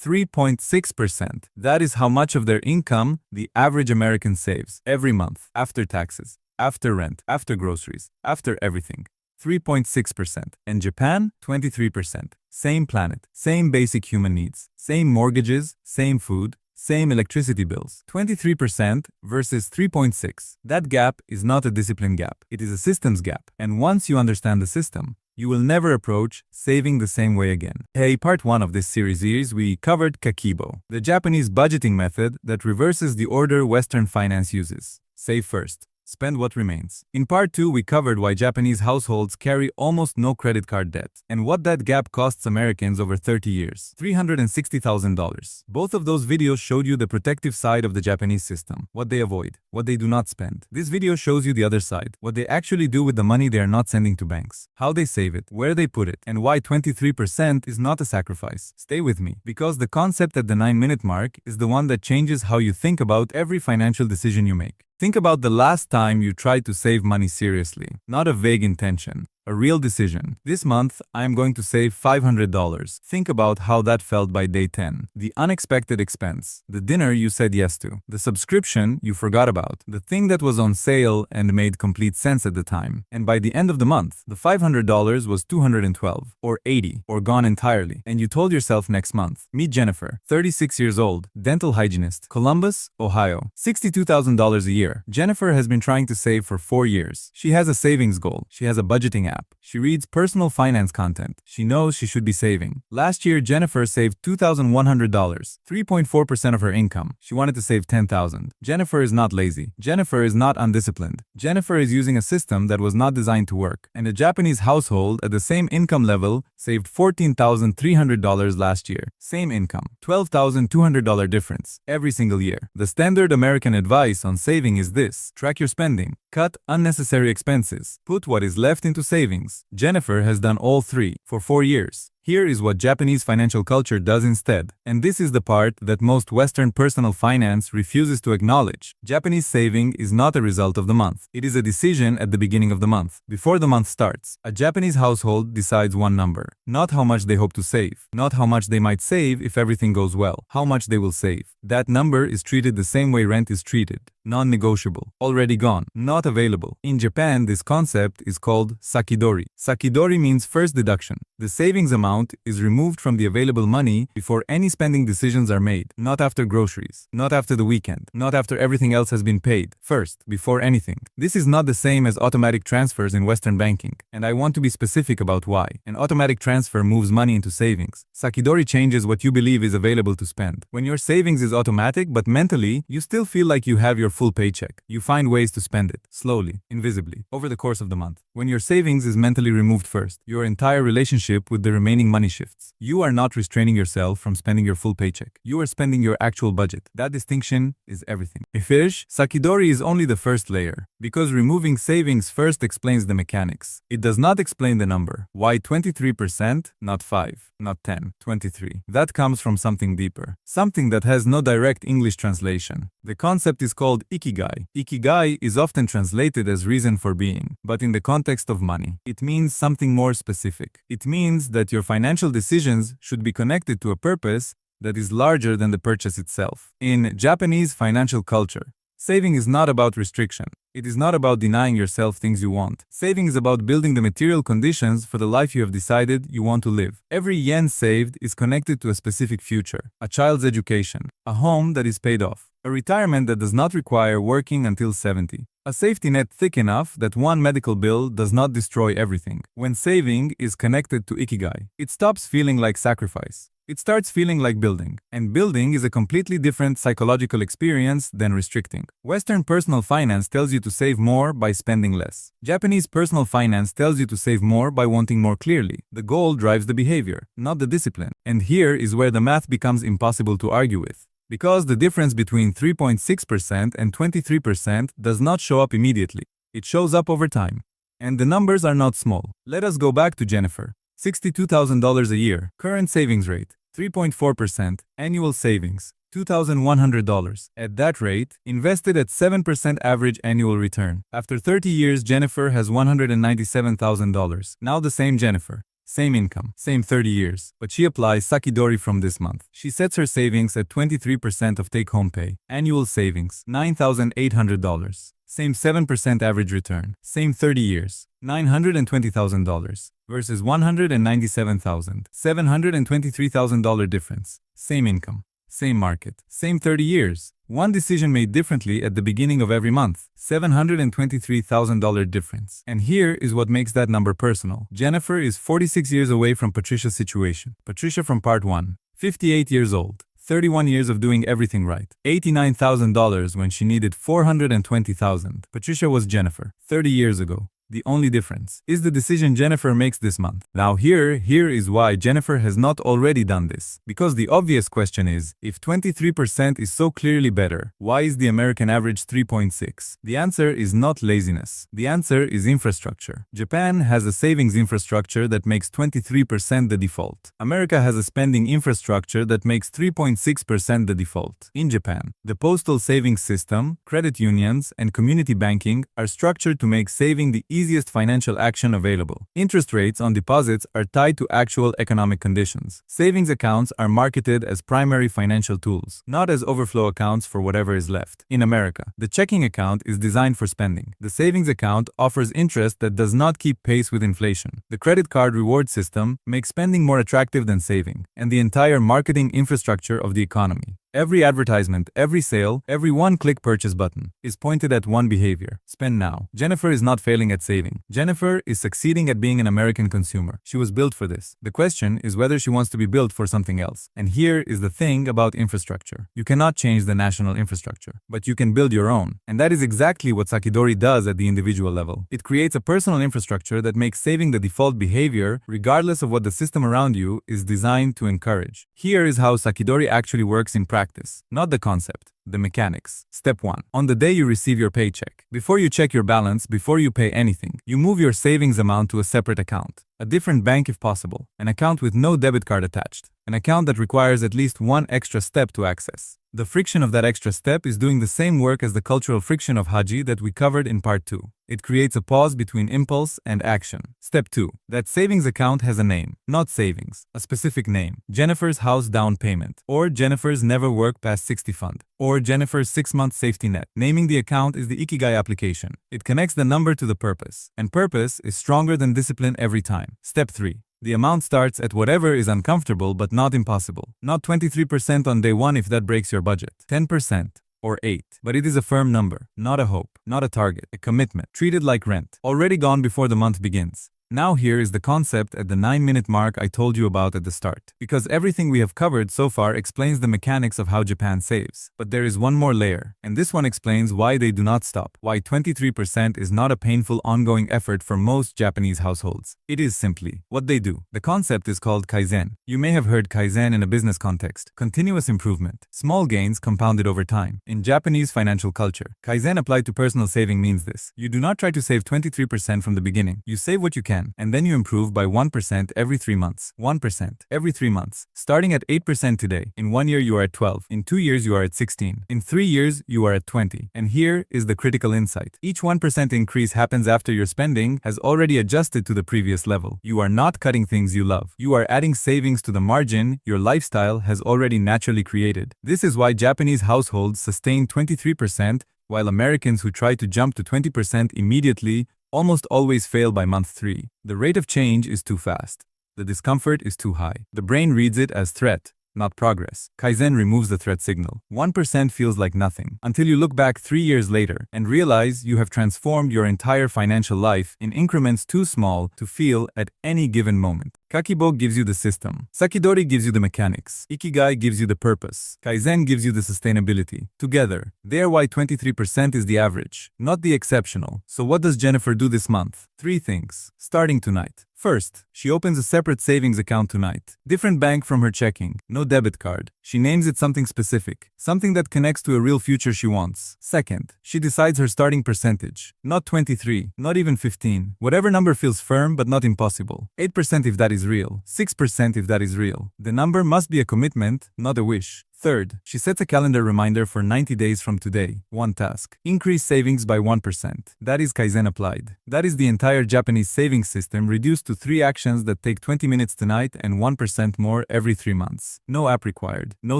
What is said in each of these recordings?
3.6%. That is how much of their income the average American saves every month, after taxes, after rent, after groceries, after everything. 3.6%. And Japan, 23%. Same planet, same basic human needs, same mortgages, same food, same electricity bills. 23% versus 3.6. That gap is not a discipline gap. It is a systems gap. And once you understand the system, you will never approach saving the same way again. Hey, part 1 of this series, we covered Kakibo, the Japanese budgeting method that reverses the order Western finance uses. Save first. Spend what remains. In part 2, we covered why Japanese households carry almost no credit card debt and what that gap costs Americans over 30 years. $360,000. Both of those videos showed you the protective side of the Japanese system, what they avoid, what they do not spend. This video shows you the other side, what they actually do with the money they are not sending to banks, how they save it, where they put it, and why 23% is not a sacrifice. Stay with me, because the concept at the 9-minute mark is the one that changes how you think about every financial decision you make. Think about the last time you tried to save money seriously, not a vague intention. A real decision. This month, I am going to save $500. Think about how that felt by day 10. The unexpected expense, the dinner you said yes to, the subscription you forgot about, the thing that was on sale and made complete sense at the time. And by the end of the month, the $500 was $212, or $80, or gone entirely. And you told yourself next month. Meet Jennifer, 36 years old, dental hygienist, Columbus, Ohio, $62,000 a year. Jennifer has been trying to save for 4 years. She has a savings goal. She has a budgeting app. She reads personal finance content. She knows she should be saving. Last year, Jennifer saved $2,100, 3.4% of her income. She wanted to save $10,000. Jennifer is not lazy. Jennifer is not undisciplined. Jennifer is using a system that was not designed to work. And a Japanese household at the same income level saved $14,300 last year. Same income. $12,200 difference every single year. The standard American advice on saving is this: track your spending. Cut unnecessary expenses. Put what is left into savings. Jennifer has done all three for 4 years. Here is what Japanese financial culture does instead. And this is the part that most Western personal finance refuses to acknowledge. Japanese saving is not a result of the month. It is a decision at the beginning of the month. Before the month starts, a Japanese household decides one number. Not how much they hope to save. Not how much they might save if everything goes well. How much they will save. That number is treated the same way rent is treated. Non-negotiable. Already gone. Not available. In Japan, this concept is called Saki-dori. Saki-dori means first deduction. The savings amount is removed from the available money before any spending decisions are made. Not after groceries. Not after the weekend. Not after everything else has been paid. First, before anything. This is not the same as automatic transfers in Western banking. And I want to be specific about why. An automatic transfer moves money into savings. Saki-dori changes what you believe is available to spend. When your savings is automatic, but mentally, you still feel like you have your full paycheck. You find ways to spend it, slowly, invisibly, over the course of the month. When your savings is mentally removed first, your entire relationship with the remaining money shifts. You are not restraining yourself from spending your full paycheck. You are spending your actual budget. That distinction is everything. Ifish, Saki-dori is only the first layer, because removing savings first explains the mechanics. It does not explain the number. Why 23%, not 5, not 10, 23. That comes from something deeper. Something that has no direct English translation. The concept is called Ikigai. Ikigai is often translated as reason for being, but in the context of money, it means something more specific. It means that your financial decisions should be connected to a purpose that is larger than the purchase itself. In Japanese financial culture, saving is not about restriction. It is not about denying yourself things you want. Saving is about building the material conditions for the life you have decided you want to live. Every yen saved is connected to a specific future, a child's education, a home that is paid off, a retirement that does not require working until 70, a safety net thick enough that one medical bill does not destroy everything. When saving is connected to Ikigai, it stops feeling like sacrifice. It starts feeling like building. And building is a completely different psychological experience than restricting. Western personal finance tells you to save more by spending less. Japanese personal finance tells you to save more by wanting more clearly. The goal drives the behavior, not the discipline. And here is where the math becomes impossible to argue with. Because the difference between 3.6% and 23% does not show up immediately. It shows up over time. And the numbers are not small. Let us go back to Jennifer. $62,000 a year, current savings rate, 3.4%, annual savings, $2,100. At that rate, invested at 7% average annual return. After 30 years, Jennifer has $197,000. Now the same Jennifer. Same income, same 30 years, but she applies Saki-dori from this month. She sets her savings at 23% of take-home pay. Annual savings, $9,800. Same 7% average return. Same 30 years, $920,000 versus $197,000. $723,000 difference. Same income, same market, same 30 years. One decision made differently at the beginning of every month. $723,000 difference. And here is what makes that number personal. Jennifer is 46 years away from Patricia's situation. Patricia from part 1, 58 years old. 31 years of doing everything right. $89,000 when she needed $420,000. Patricia was Jennifer 30 years ago. The only difference is the decision Jennifer makes this month. Now here is why Jennifer has not already done this. Because the obvious question is, if 23% is so clearly better, why is the American average 3.6? The answer is not laziness. The answer is infrastructure. Japan has a savings infrastructure that makes 23% the default. America has a spending infrastructure that makes 3.6% the default. In Japan, the postal savings system, credit unions, and community banking are structured to make saving the easiest financial action available. Interest rates on deposits are tied to actual economic conditions. Savings accounts are marketed as primary financial tools, not as overflow accounts for whatever is left. In America, the checking account is designed for spending. The savings account offers interest that does not keep pace with inflation. The credit card reward system makes spending more attractive than saving, and the entire marketing infrastructure of the economy. Every advertisement, every sale, every one-click purchase button is pointed at one behavior: spend now. Jennifer is not failing at saving. Jennifer is succeeding at being an American consumer. She was built for this. The question is whether she wants to be built for something else. And here is the thing about infrastructure. You cannot change the national infrastructure, but you can build your own. And that is exactly what Saki-dori does at the individual level. It creates a personal infrastructure that makes saving the default behavior regardless of what the system around you is designed to encourage. Here is how Saki-dori actually works in practice. Not the concept, the mechanics. Step 1. On the day you receive your paycheck, before you check your balance, before you pay anything, you move your savings amount to a separate account. A different bank if possible. An account with no debit card attached. An account that requires at least one extra step to access. The friction of that extra step is doing the same work as the cultural friction of Haji that we covered in part 2. It creates a pause between impulse and action. Step 2. That savings account has a name, not savings, a specific name. Jennifer's house down payment, or Jennifer's never work past 60 fund, or Jennifer's 6-month safety net. Naming the account is the Ikigai application. It connects the number to the purpose, and purpose is stronger than discipline every time. Step 3. The amount starts at whatever is uncomfortable but not impossible. Not 23% on day 1 if that breaks your budget. 10%. Or 8. But it is a firm number, not a hope, not a target, a commitment, treated like rent, already gone before the month begins. Now here is the concept at the 9-minute mark I told you about at the start. Because everything we have covered so far explains the mechanics of how Japan saves. But there is one more layer, and this one explains why they do not stop. Why 23% is not a painful ongoing effort for most Japanese households. It is simply what they do. The concept is called Kaizen. You may have heard Kaizen in a business context. Continuous improvement. Small gains compounded over time. In Japanese financial culture, Kaizen applied to personal saving means this. You do not try to save 23% from the beginning. You save what you can, and then you improve by 1% every 3 months. 1% every 3 months. Starting at 8% today. In 1 year you are at 12. In 2 years you are at 16. In 3 years you are at 20. And here is the critical insight. Each 1% increase happens after your spending has already adjusted to the previous level. You are not cutting things you love. You are adding savings to the margin your lifestyle has already naturally created. This is why Japanese households sustain 23%, while Americans who try to jump to 20% immediately almost always fail by month 3. The rate of change is too fast. The discomfort is too high. The brain reads it as threat, not progress. Kaizen removes the threat signal. 1% feels like nothing, until you look back 3 years later and realize you have transformed your entire financial life in increments too small to feel at any given moment. Kakibo gives you the system. Saki-dori gives you the mechanics. Ikigai gives you the purpose. Kaizen gives you the sustainability. Together, they are why 23% is the average, not the exceptional. So what does Jennifer do this month? 3 things. Starting tonight. First, she opens a separate savings account tonight. Different bank from her checking. No debit card. She names it something specific. Something that connects to a real future she wants. Second, she decides her starting percentage. Not 23, not even 15. Whatever number feels firm but not impossible. 8% if that is real. 6% if that is real. The number must be a commitment, not a wish. Third, she sets a calendar reminder for 90 days from today. One task. Increase savings by 1%. That is Kaizen applied. That is the entire Japanese savings system reduced to 3 actions that take 20 minutes tonight and 1% more every 3 months. No app required. No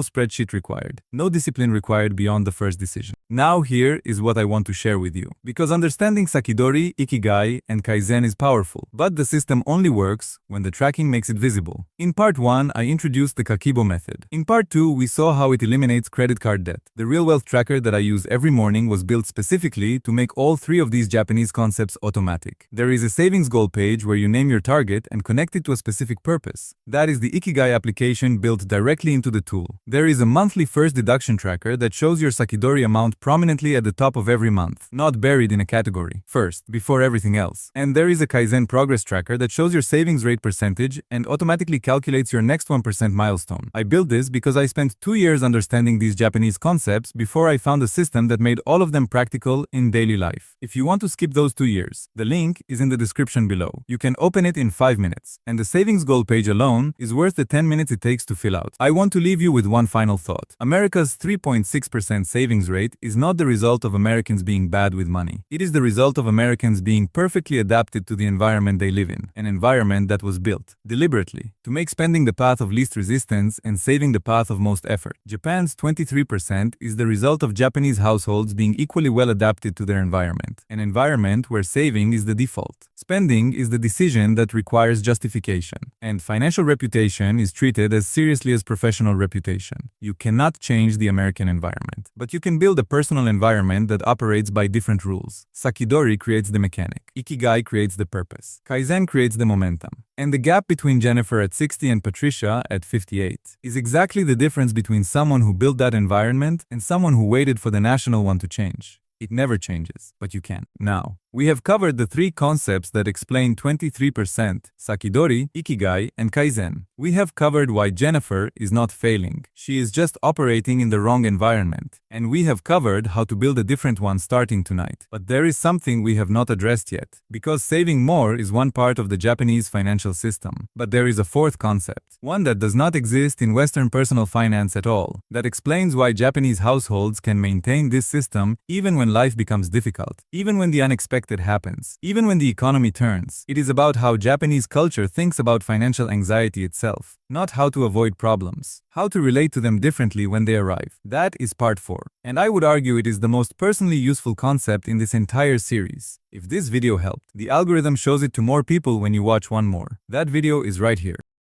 spreadsheet required. No discipline required beyond the first decision. Now here is what I want to share with you. Because understanding Saki-dori, Ikigai, and Kaizen is powerful. But the system only works when the tracking makes it visible. In part 1, I introduced the Kakibo method. In part 2, we saw how it eliminates credit card debt. The real wealth tracker that I use every morning was built specifically to make all 3 of these Japanese concepts automatic. There is a savings goal page where you name your target and connect it to a specific purpose. That is the Ikigai application built directly into the tool. There is a monthly first deduction tracker that shows your Saki-dori amount prominently at the top of every month, not buried in a category, first, before everything else. And there is a Kaizen progress tracker that shows your savings rate percentage and automatically calculates your next 1% milestone. I built this because I spent 2 years understanding these Japanese concepts before I found a system that made all of them practical in daily life. If you want to skip those 2 years, the link is in the description below. You can open it in 5 minutes, and the savings goal page alone is worth the 10 minutes it takes to fill out. I want to leave you with one final thought. America's 3.6% savings rate is not the result of Americans being bad with money. It is the result of Americans being perfectly adapted to the environment they live in, an environment that was built, deliberately, to make spending the path of least resistance and saving the path of most effort. Japan's 23% is the result of Japanese households being equally well adapted to their environment, an environment where saving is the default. Spending is the decision that requires justification, and financial reputation is treated as seriously as professional reputation. You cannot change the American environment, but you can build a personal environment that operates by different rules. Saki-dori creates the mechanic. Ikigai creates the purpose. Kaizen creates the momentum. And the gap between Jennifer at 60 and Patricia at 58 is exactly the difference between someone who built that environment and someone who waited for the national one to change. It never changes, but you can. Now, we have covered the 3 concepts that explain 23%, Saki-dori, Ikigai, and Kaizen. We have covered why Jennifer is not failing. She is just operating in the wrong environment. And we have covered how to build a different one starting tonight. But there is something we have not addressed yet. Because saving more is one part of the Japanese financial system. But there is a 4th concept, one that does not exist in Western personal finance at all, that explains why Japanese households can maintain this system even when life becomes difficult, even when the unexpected happens, even when the economy turns. It is about how Japanese culture thinks about financial anxiety itself, not how to avoid problems, how to relate to them differently when they arrive. That is part 4. And I would argue it is the most personally useful concept in this entire series. If this video helped, the algorithm shows it to more people when you watch one more. That video is right here.